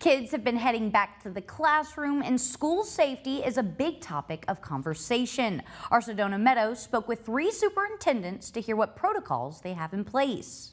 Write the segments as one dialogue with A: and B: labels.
A: Kids have been heading back to the classroom, and school safety is a big topic of conversation. Our Sedona Meadows spoke with 3 superintendents to hear what protocols they have in place.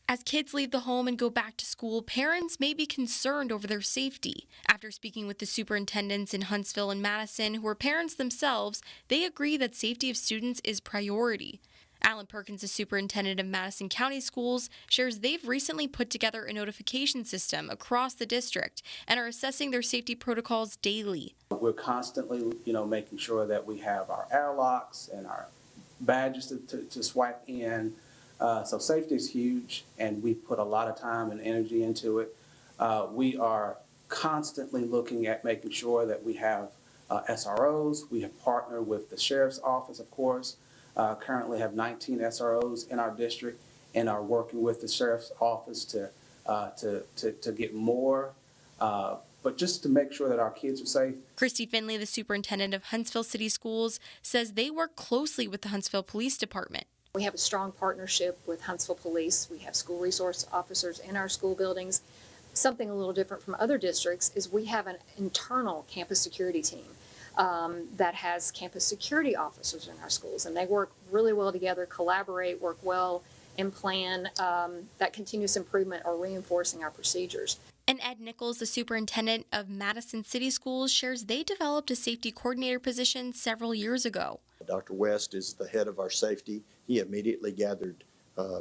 B: As kids leave the home and go back to school, parents may be concerned over their safety. After speaking with the superintendents in Huntsville and Madison, who are parents themselves, they agree that safety of students is priority. Alan Perkins, the superintendent of Madison County Schools, shares they've recently put together a notification system across the district and are assessing their safety protocols daily.
C: We're constantly, making sure that we have our airlocks and our badges to swipe in. So safety is huge, and we put a lot of time and energy into it. We are constantly looking at making sure that we have SROs. We have partnered with the sheriff's office, of course. Currently have 19 SROs in our district and are working with the sheriff's office to get more, but just to make sure that our kids are safe.
B: Christy Finley, the superintendent of Huntsville City Schools, says they work closely with the Huntsville Police Department.
D: We have a strong partnership with Huntsville Police. We have school resource officers in our school buildings. Something a little different from other districts is we have an internal campus security team that has campus security officers in our schools, and they work really well together, collaborate, work well, and plan that continuous improvement or reinforcing our procedures.
B: And Ed Nichols, the superintendent of Madison City Schools, shares they developed a safety coordinator position several years ago.
E: Dr. West is the head of our safety. He immediately gathered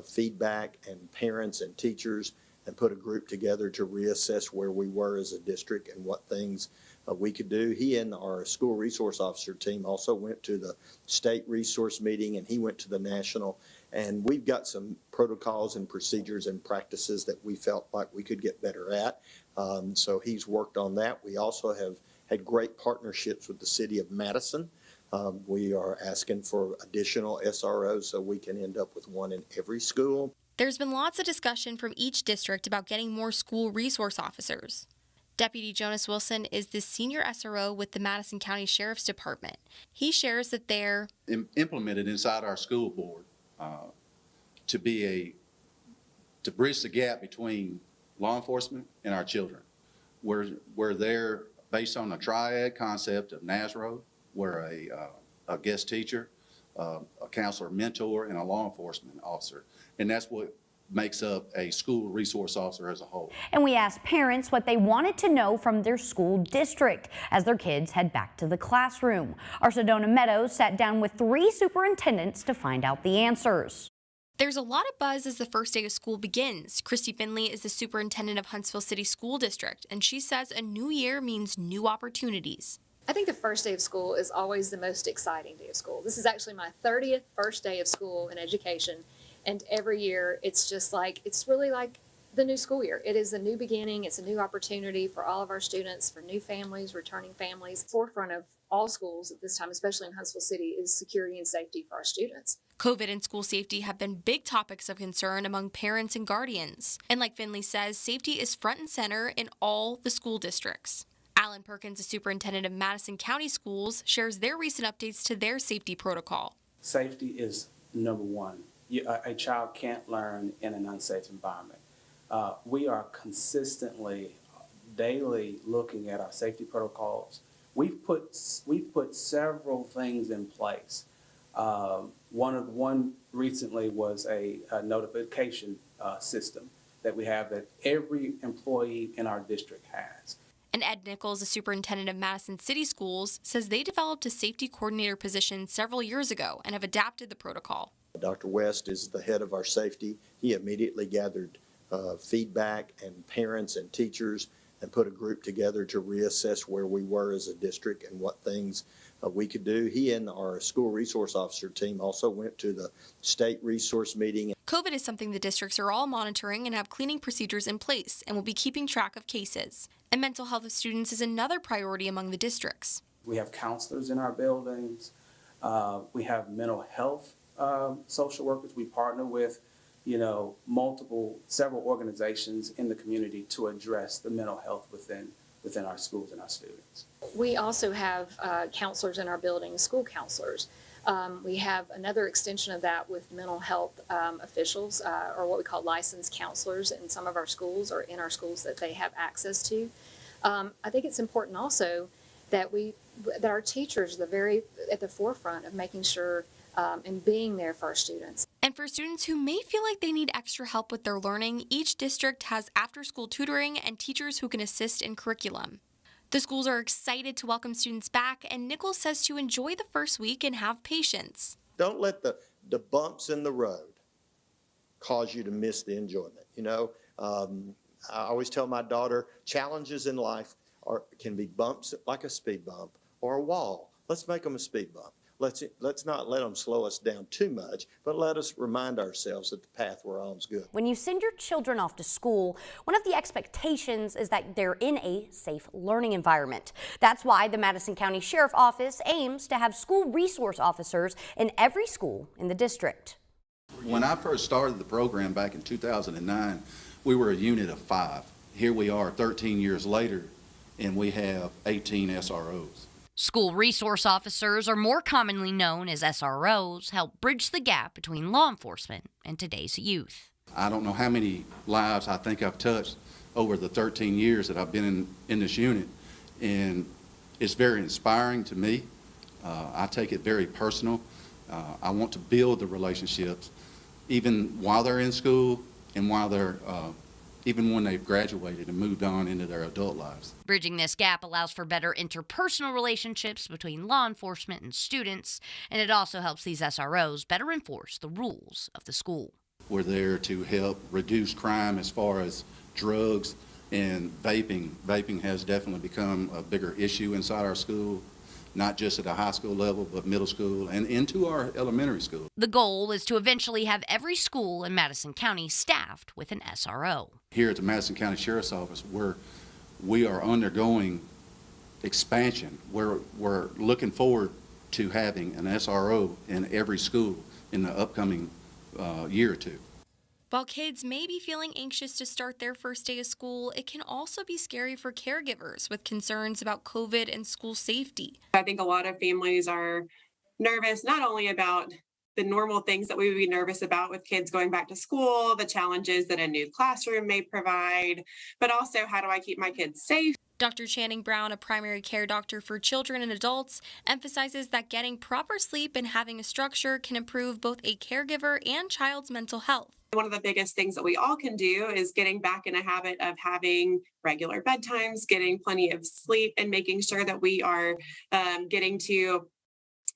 E: feedback and parents and teachers and put a group together to reassess where we were as a district and what things we could do. He and our school resource officer team also went to the state resource meeting, and he went to the national. And we've got some protocols and procedures and practices that we felt like we could get better at. So he's worked on that. We also have had great partnerships with the city of Madison. We are asking for additional SROs so we can end up with one in every school.
B: There's been lots of discussion from each district about getting more school resource officers. Deputy Jonas Wilson is the senior SRO with the Madison County Sheriff's Department. He shares that they're
F: implemented inside our school board to bridge the gap between law enforcement and our children. We're there based on a triad concept of NASRO, where a guest teacher, a counselor mentor, and a law enforcement officer. And that's what makes up a school resource officer as a whole.
A: And we asked parents what they wanted to know from their school district as their kids head back to the classroom. Our Sedona Meadows sat down with 3 superintendents to find out the answers.
B: There's a lot of buzz as the first day of school begins. Christy Finley is the superintendent of Huntsville City School District, and she says a new year means new opportunities.
D: I think the first day of school is always the most exciting day of school. This is actually my 30th first day of school in education. And every year, it's really like the new school year. It is a new beginning. It's a new opportunity for all of our students, for new families, returning families. Forefront of all schools at this time, especially in Huntsville City, is security and safety for our students.
B: COVID and school safety have been big topics of concern among parents and guardians. And like Finley says, safety is front and center in all the school districts. Alan Perkins, the superintendent of Madison County Schools, shares their recent updates to their safety protocol.
C: Safety is number one. A child can't learn in an unsafe environment. We are consistently, daily looking at our safety protocols. We've put several things in place. One recently was a notification system that we have that every employee in our district has.
B: And Ed Nichols, the superintendent of Madison City Schools, says they developed a safety coordinator position several years ago and have adapted the protocol.
E: Dr. West is the head of our safety. He immediately gathered feedback and parents and teachers and put a group together to reassess where we were as a district and what things we could do. He and our school resource officer team also went to the state resource meeting.
B: COVID is something the districts are all monitoring and have cleaning procedures in place and will be keeping track of cases. And mental health of students is another priority among the districts.
C: We have counselors in our buildings. We have mental health social workers. We partner with, several organizations in the community to address the mental health within our schools and our students.
D: We also have counselors in our buildings, school counselors. We have another extension of that with mental health officials, or what we call licensed counselors in some of our schools or in our schools that they have access to. I think it's important also that our teachers are at the forefront of making sure and being there for our students.
B: And for students who may feel like they need extra help with their learning, each district has after-school tutoring and teachers who can assist in curriculum. The schools are excited to welcome students back, and Nichols says to enjoy the first week and have patience.
E: Don't let the bumps in the road cause you to miss the enjoyment. I always tell my daughter, challenges in life can be bumps like a speed bump or a wall. Let's make them a speed bump. Let's not let them slow us down too much, but let us remind ourselves that the path we're on is good.
A: When you send your children off to school, one of the expectations is that they're in a safe learning environment. That's why the Madison County Sheriff's Office aims to have school resource officers in every school in the district.
F: When I first started the program back in 2009, we were a unit of 5. Here we are 13 years later, and we have 18 SROs.
A: School resource officers, or more commonly known as SROs, help bridge the gap between law enforcement and today's youth.
F: I don't know how many lives I think I've touched over the 13 years that I've been in this unit, and it's very inspiring to me. I take it very personal. I want to build the relationships even while they're in school and while they're even when they've graduated and moved on into their adult lives.
A: Bridging this gap allows for better interpersonal relationships between law enforcement and students, and it also helps these SROs better enforce the rules of the school.
F: We're there to help reduce crime as far as drugs and vaping. Vaping has definitely become a bigger issue inside our school, not just at a high school level, but middle school and into our elementary school.
A: The goal is to eventually have every school in Madison County staffed with an SRO.
F: Here at the Madison County Sheriff's Office, we are undergoing expansion. We're looking forward to having an SRO in every school in the upcoming year or two.
B: While kids may be feeling anxious to start their first day of school, it can also be scary for caregivers with concerns about COVID and school safety.
G: I think a lot of families are nervous, not only about the normal things that we would be nervous about with kids going back to school, the challenges that a new classroom may provide, but also how do I keep my kids safe?
B: Dr. Channing Brown, a primary care doctor for children and adults, emphasizes that getting proper sleep and having a structure can improve both a caregiver and child's mental health.
G: One of the biggest things that we all can do is getting back in a habit of having regular bedtimes, getting plenty of sleep, and making sure that we are getting to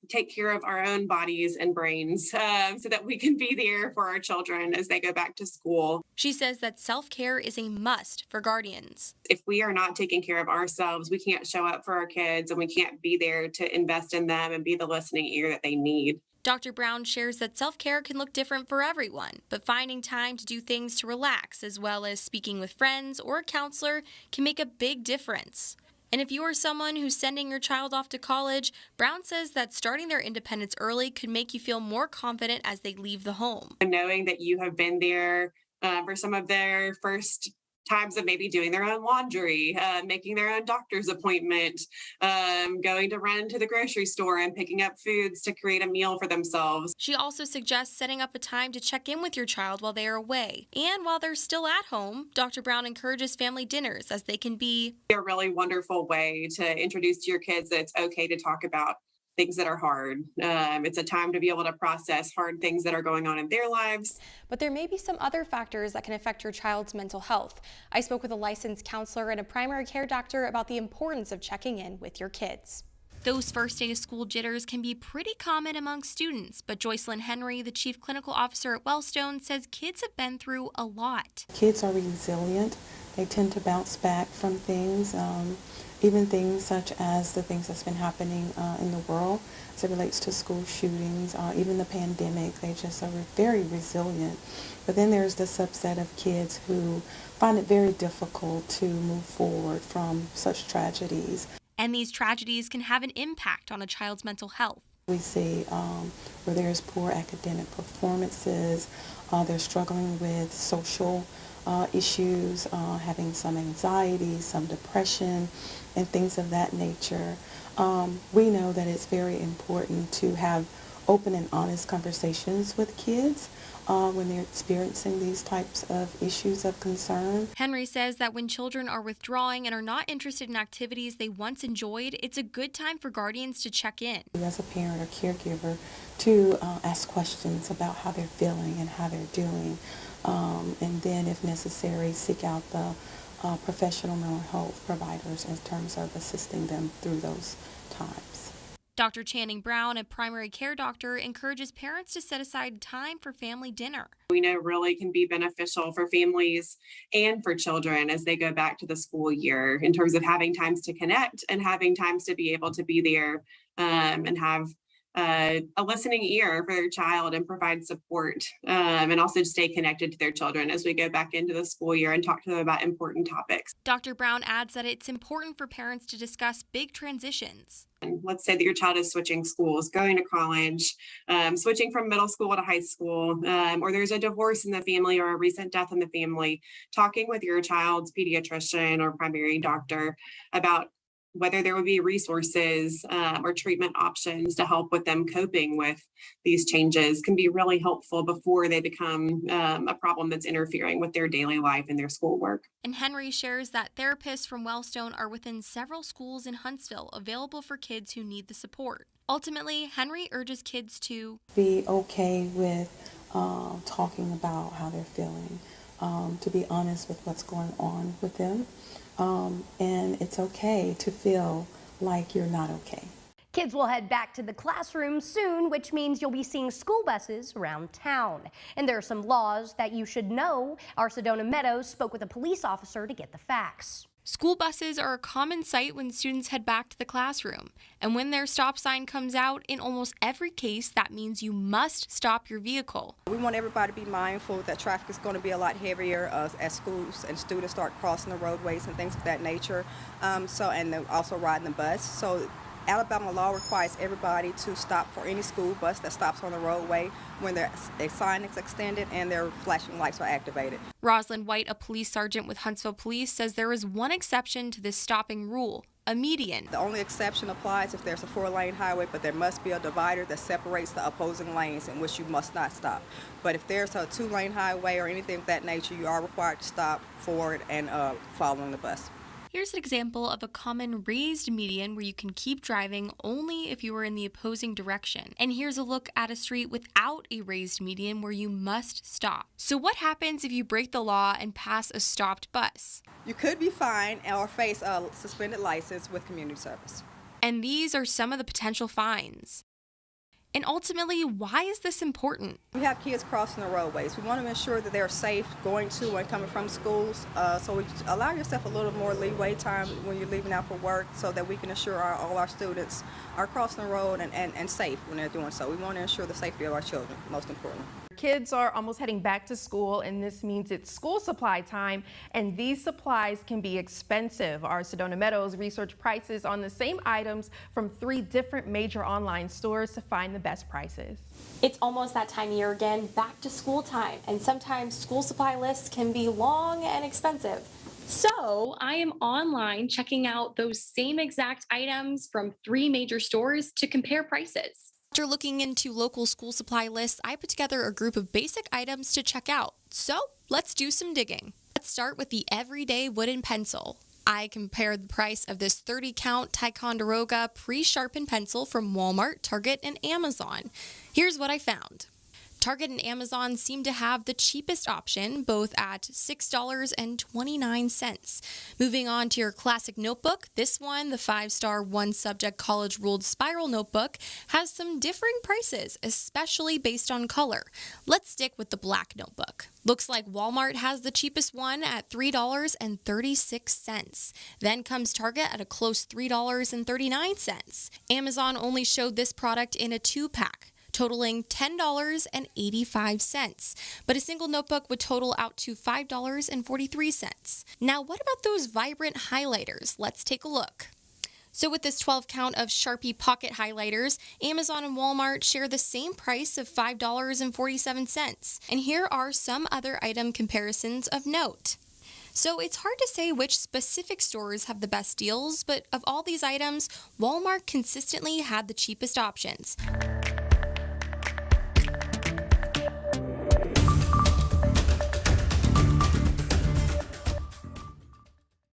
G: take care of our own bodies and brains so that we can be there for our children as they go back to school.
B: She says that self-care is a must for guardians.
G: If we are not taking care of ourselves, we can't show up for our kids and we can't be there to invest in them and be the listening ear that they need.
B: Dr. Brown shares that self-care can look different for everyone, but finding time to do things to relax, as well as speaking with friends or a counselor, can make a big difference. And if you are someone who's sending your child off to college, Brown says that starting their independence early could make you feel more confident as they leave the home.
G: And knowing that you have been there for some of their first times of maybe doing their own laundry, making their own doctor's appointment, going to run to the grocery store and picking up foods to create a meal for themselves.
B: She also suggests setting up a time to check in with your child while they are away. And while they're still at home, Dr. Brown encourages family dinners as they can be
G: a really wonderful way to introduce to your kids that it's okay to talk about things that are hard. It's a time to be able to process hard things that are going on in their lives.
H: But there may be some other factors that can affect your child's mental health. I spoke with a licensed counselor and a primary care doctor about the importance of checking in with your kids.
B: Those first day of school jitters can be pretty common among students, but Joycelyn Henry, the chief clinical officer at Wellstone, says kids have been through a lot.
I: Kids are resilient. They tend to bounce back from things, even things such as the things that's been happening in the world as it relates to school shootings, even the pandemic. They just are very resilient. But then there's the subset of kids who find it very difficult to move forward from such tragedies.
B: And these tragedies can have an impact on a child's mental health.
I: We see where there's poor academic performances, they're struggling with social issues, having some anxiety, some depression, and things of that nature. We know that it's very important to have open and honest conversations with kids when they're experiencing these types of issues of concern.
B: Henry says that when children are withdrawing and are not interested in activities they once enjoyed, it's a good time for guardians to check in.
I: As a parent or caregiver, to ask questions about how they're feeling and how they're doing, and then, if necessary, seek out the professional mental health providers in terms of assisting them through those times.
B: Dr. Channing Brown, a primary care doctor, encourages parents to set aside time for family dinner.
G: We know really can be beneficial for families and for children as they go back to the school year in terms of having times to connect and having times to be able to be there and have a listening ear for their child and provide support and also stay connected to their children as we go back into the school year and talk to them about important topics.
B: Dr. Brown adds that it's important for parents to discuss big transitions.
G: And let's say that your child is switching schools, going to college, switching from middle school to high school, or there's a divorce in the family or a recent death in the family. Talking with your child's pediatrician or primary doctor about whether there would be resources or treatment options to help with them coping with these changes can be really helpful before they become a problem that's interfering with their daily life and their schoolwork.
B: And Henry shares that therapists from Wellstone are within several schools in Huntsville available for kids who need the support. Ultimately, Henry urges kids to
I: be okay with talking about how they're feeling, to be honest with what's going on with them. And it's okay to feel like you're not okay.
A: Kids will head back to the classroom soon, which means you'll be seeing school buses around town. And there are some laws that you should know. Our Sedona Meadows spoke with a police officer to get the facts.
B: School buses are a common sight when students head back to the classroom. And when their stop sign comes out, in almost every case, that means you must stop your vehicle.
J: We want everybody to be mindful that traffic is going to be a lot heavier as schools and students start crossing the roadways and things of that nature. And they're also riding the bus. So Alabama law requires everybody to stop for any school bus that stops on the roadway when their sign is extended and their flashing lights are activated.
B: Rosalind White, a police sergeant with Huntsville Police, says there is one exception to this stopping rule: a median.
J: The only exception applies if there's a 4-lane highway, but there must be a divider that separates the opposing lanes in which you must not stop. But if there's a 2-lane highway or anything of that nature, you are required to stop forward and following the bus.
B: Here's an example of a common raised median where you can keep driving only if you are in the opposing direction. And here's a look at a street without a raised median where you must stop. So what happens if you break the law and pass a stopped bus?
J: You could be fined or face a suspended license with community service.
B: And these are some of the potential fines. And ultimately, why is this important?
J: We have kids crossing the roadways. We want to ensure that they're safe going to and coming from schools. So we allow yourself a little more leeway time when you're leaving out for work so that we can ensure all our students are crossing the road and safe when they're doing so. We want to ensure the safety of our children, most important.
K: Kids are almost heading back to school, and this means it's school supply time, and these supplies can be expensive. Our Sedona Meadows research prices on the same items from 3 different major online stores to find the best prices.
H: It's almost that time of year again, back to school time, and sometimes school supply lists can be long and expensive. So I am online checking out those same exact items from 3 major stores to compare prices.
B: After looking into local school supply lists, I put together a group of basic items to check out. So let's do some digging. Let's start with the everyday wooden pencil. I compared the price of this 30-count Ticonderoga pre-sharpened pencil from Walmart, Target, and Amazon. Here's what I found. Target and Amazon seem to have the cheapest option, both at $6.29. Moving on to your classic notebook, this one, the 5-star 1-subject college-ruled spiral notebook, has some differing prices, especially based on color. Let's stick with the black notebook. Looks like Walmart has the cheapest one at $3.36. Then comes Target at a close $3.39. Amazon only showed this product in a 2-pack. Totaling $10.85, but a single notebook would total out to $5.43. Now, what about those vibrant highlighters? Let's take a look. So with this 12 count of Sharpie pocket highlighters, Amazon and Walmart share the same price of $5.47. And here are some other item comparisons of note. So it's hard to say which specific stores have the best deals, but of all these items, Walmart consistently had the cheapest options.